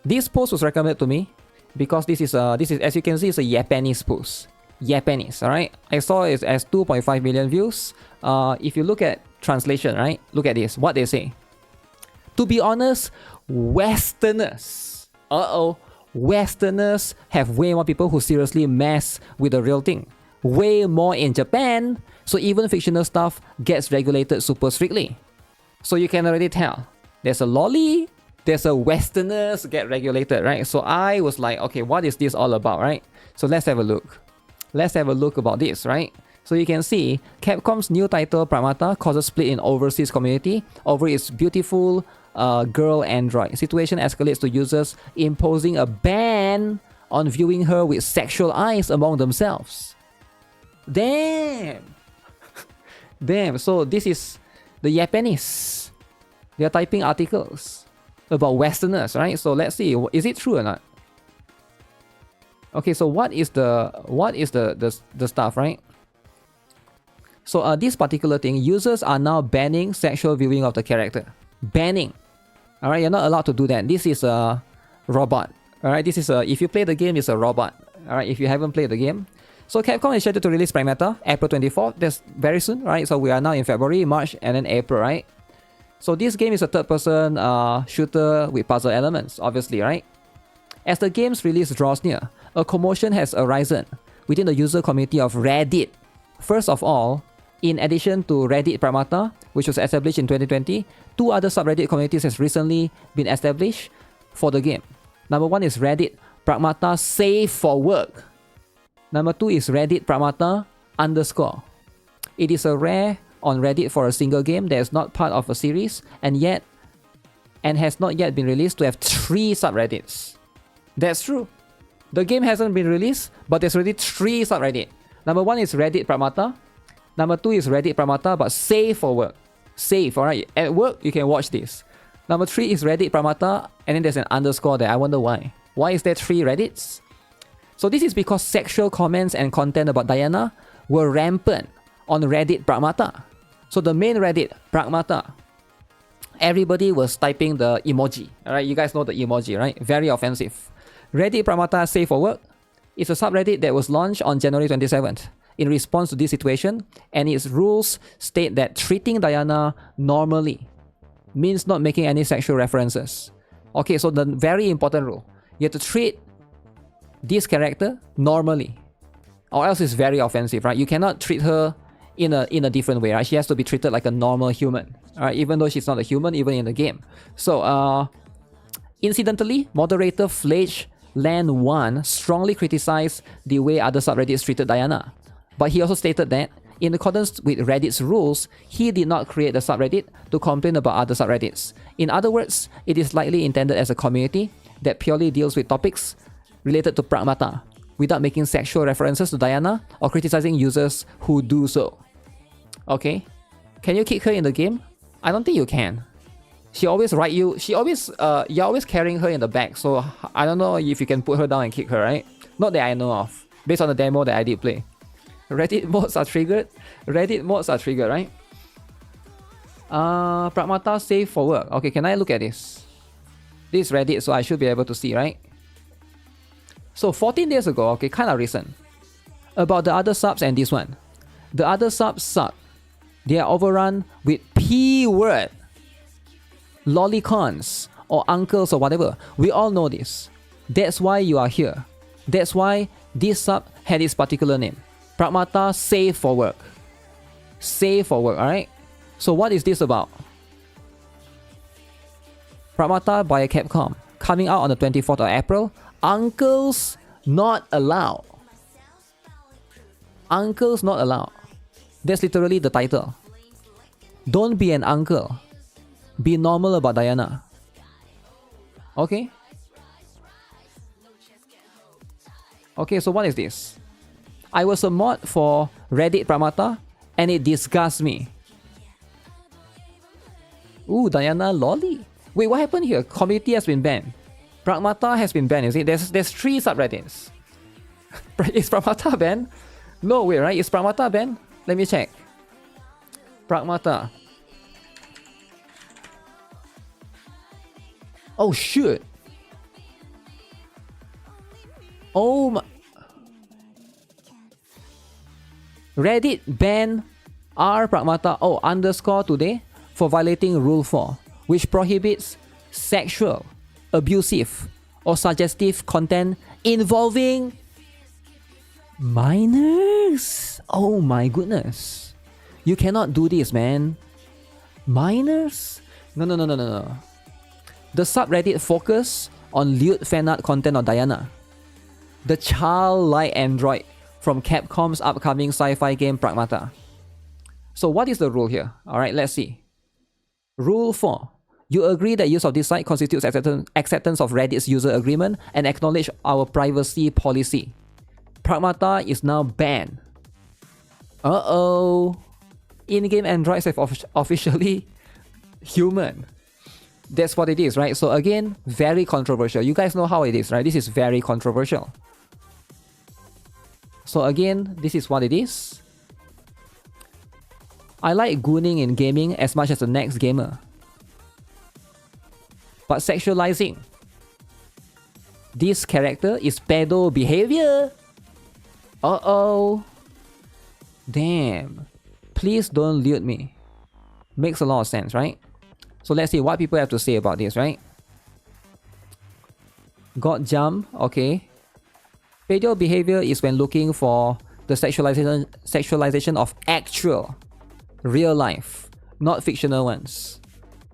This post was recommended to me because this is as you can see, it's a Japanese post. Japanese, alright? I saw it as 2.5 million views. If you look at translation, right? Look at this, what they say. To be honest, Westerners, Westerners have way more people who seriously mess with the real thing. Way more in Japan, so even fictional stuff gets regulated super strictly. So you can already tell. There's a lolly, there's a Westerners get regulated, right? So I was like, okay, what is this all about, right? So let's have a look. Let's have a look about this, right? So you can see Capcom's new title Pragmata causes split in overseas community over its beautiful girl android. Situation escalates to users imposing a ban on viewing her with sexual eyes among themselves. Damn! Damn, so this is the Japanese. They are typing articles about Westerners, right? So let's see, is it true or not? Okay, so what is the stuff, right? So this particular thing, users are now banning sexual viewing of the character. Banning. Alright, you're not allowed to do that. This is a robot. Alright, this is if you play the game, it's a robot. Alright, if you haven't played the game. So Capcom is scheduled to release Pragmata April 24th. That's very soon, right? So we are now in February, March, and then April, right? So this game is a third-person shooter with puzzle elements, obviously, right? As the game's release draws near, a commotion has arisen within the user community of Reddit. First of all, in addition to Reddit Pragmata, which was established in 2020, two other subreddit communities has recently been established for the game. Number one is Reddit Pragmata Save for Work. Number two is Reddit Pragmata _. It is a rare on Reddit for a single game that is not part of a series and has not yet been released to have 3 subreddits. That's true. The game hasn't been released, but there's already 3 subreddits. Number 1 is Reddit Pragmata. Number 2 is Reddit Pragmata, but save for work. Save, alright? At work, you can watch this. Number 3 is Reddit Pragmata, and then there's an underscore there. I wonder why. Why is there 3 Reddits? So this is because sexual comments and content about Diana were rampant on Reddit Pragmata. So the main Reddit, Pragmata, everybody was typing the emoji. Alright, you guys know the emoji, right? Very offensive. Reddit Pragmata Save for Work is a subreddit that was launched on January 27th in response to this situation, and its rules state that treating Diana normally means not making any sexual references. Okay, so the very important rule, you have to treat this character normally, or else it's very offensive, right? You cannot treat her in a different way, right? She has to be treated like a normal human, alright, even though she's not a human, even in the game. So, incidentally, moderator FlageLand1 strongly criticized the way other subreddits treated Diana. But he also stated that, in accordance with Reddit's rules, he did not create the subreddit to complain about other subreddits. In other words, it is likely intended as a community that purely deals with topics related to Pragmata, without making sexual references to Diana or criticizing users who do so. Okay? Can you kick her in the game? I don't think you can. She always write you, you're always carrying her in the back, so I don't know if you can put her down and kick her, right? Not that I know of, based on the demo that I did play. Reddit mods are triggered. Reddit mods are triggered, right? Pragmata Save for Work. Okay, can I look at this? This is Reddit, so I should be able to see, right? So 14 days ago, okay, kind of recent. About the other subs and this one. The other subs suck. They are overrun with P-word. Lolicons or uncles or whatever. We all know this. That's why you are here. That's why this sub had its particular name. Pragmata Save for Work. Save for Work, alright? So what is this about? Pragmata by Capcom. Coming out on the 24th of April. Uncles not allowed. Uncles not allowed. That's literally the title. Don't be an uncle. Be normal about Diana. Okay? Okay, so what is this? I was a mod for Reddit Pragmata and it disgusts me. Ooh, Diana lolly. Wait, what happened here? Community has been banned. Pragmata has been banned, is it? There's 3 subreddits. Is Pragmata banned? No way, right? Is Pragmata banned? Let me check. Pragmata. Oh shoot. Oh my... Reddit ban Pragmata underscore today for violating Rule 4, which prohibits sexual, abusive, or suggestive content involving minors. Oh my goodness. You cannot do this, man. Minors? No. The subreddit focus on lewd fanart content of Diana, the childlike android from Capcom's upcoming sci-fi game Pragmata. So what is the rule here? Alright, let's see. Rule 4. You agree that use of this site constitutes acceptance of Reddit's user agreement and acknowledge our privacy policy. Pragmata is now banned. Uh-oh. In-game androids have officially human. That's what it is, right? So again, very controversial. You guys know how it is, right? This is very controversial. So again, this is what it is. I like gooning in gaming as much as the next gamer. But sexualizing this character is pedo behavior. Uh-oh. Damn. Please don't lewd me. Makes a lot of sense, right? So let's see what people have to say about this, right? Got jump, okay. Pedo behavior is when looking for the sexualization of actual, real life, not fictional ones.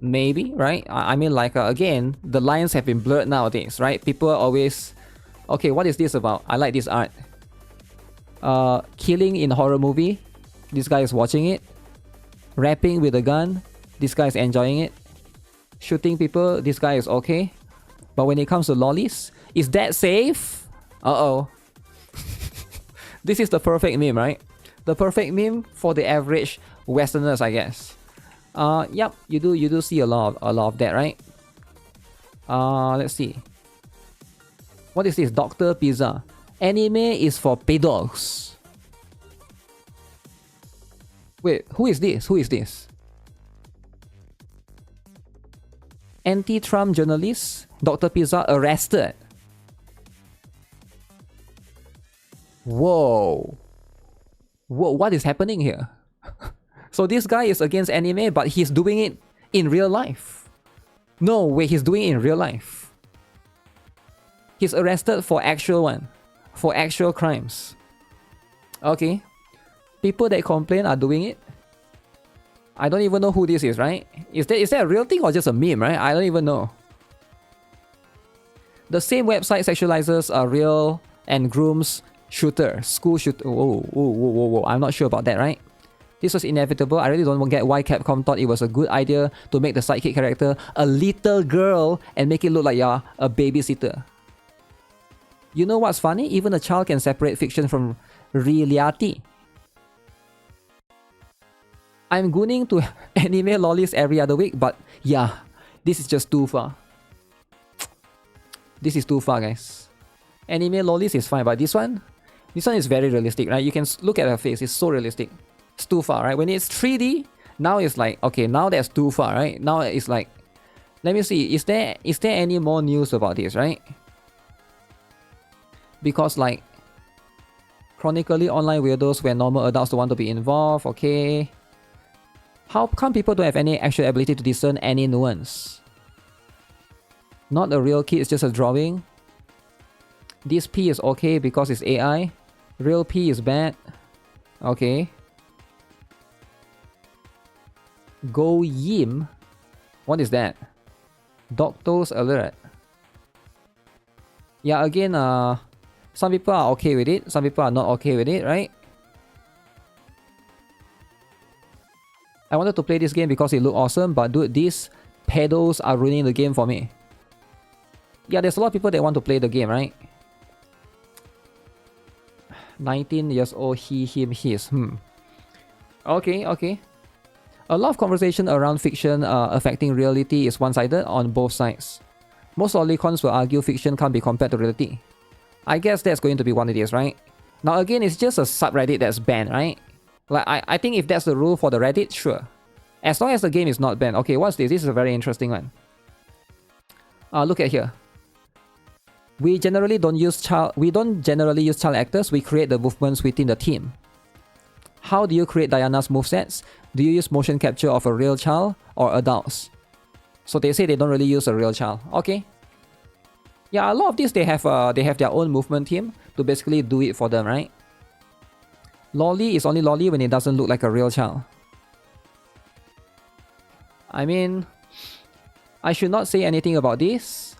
Maybe, right? I mean, like, again, the lines have been blurred nowadays, right? People are always... Okay, what is this about? I like this art. Killing in horror movie. This guy is watching it. Rapping with a gun. This guy is enjoying it. Shooting people. This guy is okay. But when it comes to lollies, is that safe? Uh-oh. This is the perfect meme, right? The perfect meme for the average Westerners, I guess. Yep, you do see a lot of that, right? Let's see. What is this? Dr. Pizza. Anime is for pedos. Wait, who is this? Who is this? Anti-Trump journalist Dr. Pizza arrested. Whoa. Whoa, what is happening here? So this guy is against anime, but he's doing it in real life. No, wait, he's doing it in real life. He's arrested for actual one. For actual crimes. Okay. People that complain are doing it. I don't even know who this is, right? Is that a real thing or just a meme, right? I don't even know. The same website sexualizes a real and grooms shooter, school shooter. Whoa. I'm not sure about that, right? This was inevitable. I really don't get why Capcom thought it was a good idea to make the sidekick character a little girl and make it look like you're a babysitter. You know what's funny? Even a child can separate fiction from reality. I'm gooning to anime lollies every other week, but yeah, this is just too far. This is too far, guys. Anime lollies is fine, but this one is very realistic, right? You can look at her face, it's so realistic. It's too far, right? When it's 3D, now it's like, okay, now that's too far, right? Now it's like, let me see, is there any more news about this, right? Because like, chronically online weirdos where normal adults don't want to be involved, okay. How come people don't have any actual ability to discern any nuance? Not a real kid, it's just a drawing. This P is okay because it's AI. Real P is bad. Okay. Go Yim. What is that? Doctor's alert. Yeah, again, some people are okay with it. Some people are not okay with it, right? I wanted to play this game because it looked awesome, but dude, these pedos are ruining the game for me. Yeah, there's a lot of people that want to play the game, right? 19 years old, he, him, his. Okay. A lot of conversation around fiction affecting reality is one-sided on both sides. Most lolicons will argue fiction can't be compared to reality. I guess that's going to be what it is, right? Now again, it's just a subreddit that's banned, right? Like, I think if that's the rule for the Reddit, sure. As long as the game is not banned. Okay, what's this? This is a very interesting one. Look at here. We generally don't use child actors, we create the movements within the team. How do you create Diana's movesets? Do you use motion capture of a real child or adults? So they say they don't really use a real child. Okay. Yeah, a lot of these they have their own movement team to basically do it for them, right? Lolly is only Lolly when it doesn't look like a real child. I mean, I should not say anything about this.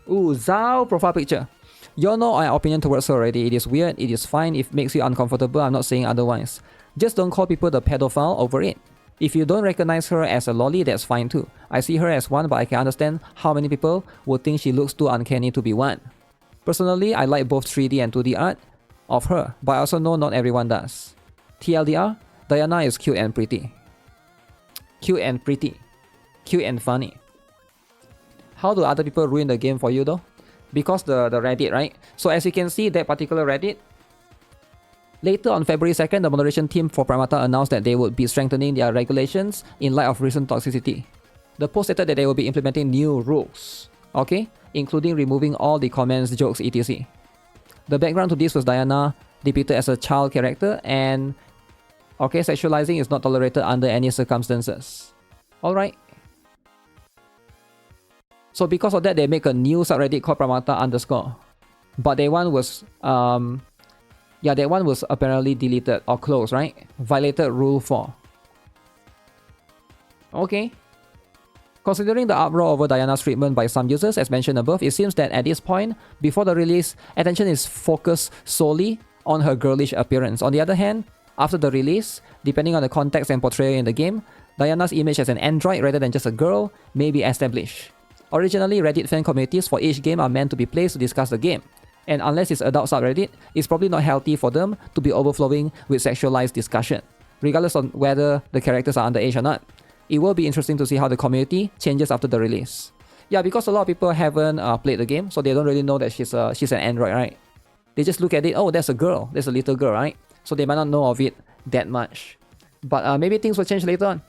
Ooh, Zhao profile picture. You all know my opinion towards her already. It is weird, it is fine, if it makes you uncomfortable, I'm not saying otherwise. Just don't call people the pedophile over it. If you don't recognize her as a lolly, that's fine too. I see her as one, but I can understand how many people would think she looks too uncanny to be one. Personally, I like both 3D and 2D art of her, but I also know not everyone does. TLDR, Diana is cute and pretty. Cute and pretty. Cute and funny. How do other people ruin the game for you though? Because the Reddit, right? So as you can see, that particular Reddit, later on February 2nd, the moderation team for Pragmata announced that they would be strengthening their regulations in light of recent toxicity. The post stated that they will be implementing new rules, okay? Including removing all the comments, jokes, etc. The background to this was Diana depicted as a child character and, okay, sexualizing is not tolerated under any circumstances. Alright. So because of that, they make a new subreddit called Pragmata_. But that one was, that one was apparently deleted or closed, right? Violated rule 4. Okay. Considering the uproar over Diana's treatment by some users, as mentioned above, it seems that at this point, before the release, attention is focused solely on her girlish appearance. On the other hand, after the release, depending on the context and portrayal in the game, Diana's image as an android rather than just a girl may be established. Originally, Reddit fan communities for each game are meant to be placed to discuss the game, and unless it's adult subreddit, it's probably not healthy for them to be overflowing with sexualized discussion, regardless of whether the characters are underage or not. It will be interesting to see how the community changes after the release. Yeah, because a lot of people haven't played the game, so they don't really know that she's an android, right? They just look at it, oh, that's a girl, that's a little girl, right? So they might not know of it that much. But maybe things will change later on.